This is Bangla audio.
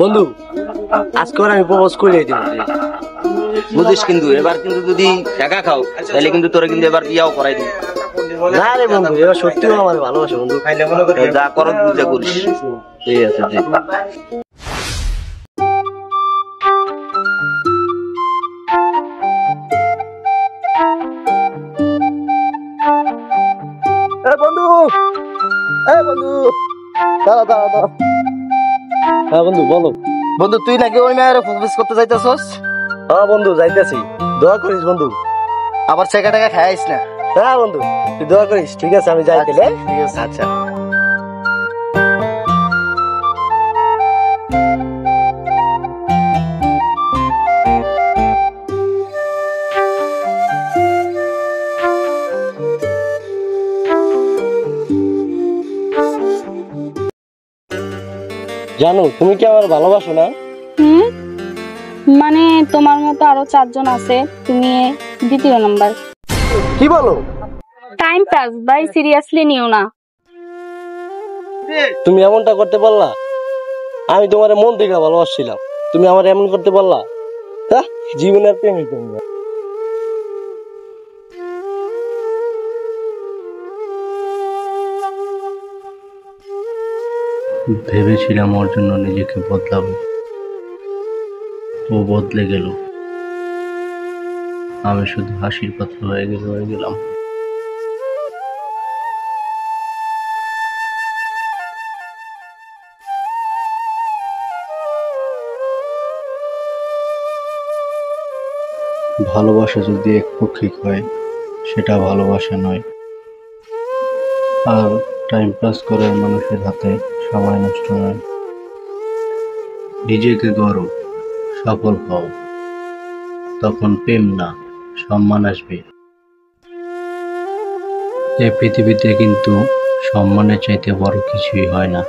বন্ধু আজকে আমি প্রপোজ করে দিই। বুঝিস কিন্তু এবার কিন্তু যদি টাকা খাও তাহলে কিন্তু তোরা কিন্তু এবার বিয়াও করাই দিবি। না রে বন্ধু, এবার সত্যিও আমার ভালোবাসে বন্ধু। যা করো বুঝে করিস। ঠিক আছে জি। বন্ধু বন্ধু দাঁড়া দাঁড়া দাঁড়া। হ্যাঁ বন্ধু বলো। বন্ধু তুই নাকি ওই মেয়ের প্রপোজ করতে যাইতেছস? হ্যাঁ বন্ধু যাইতেছি, দোয়া করিস বন্ধু। আবার ছেঁকা টাকা খাইস না। হ্যাঁ বন্ধু তুই দোয়া করিস। ঠিক আছে আমি যাই তাহলে। ঠিক আছে আচ্ছা। জানো তুমি কি আমার ভালোবাসো না? হুম, মানে তোমার মতো আরো 4 জন আছে, তুমি দ্বিতীয় নাম্বার। কি বলো? টাইম পাস বাই, সিরিয়াসলি নিও না। তুমি এমনটা করতে পারলা? আমি তোমার মন থেকে ভালোবাসছিলাম, তুমি আমার এমন করতে পারলা? জীবনের প্রেমিক তুমি। ভেবেছিলাম ওর জন্য নিজেকে বদলাবো, ও বদলে গেল। আমি শুধু হাসির পাত্র হয়ে গেলাম। ভালোবাসা যদি একপক্ষিক হয় সেটা ভালোবাসা নয়। আর টাইম পাস করার মানুষের হাতে সময় নষ্ট নয়। নিজেকে গড়ো, সফল হও, তখন প্রেম না সম্মান আসবে। এই পৃথিবীতে কিন্তু সম্মানের চাইতে বড় কিছুই হয় না।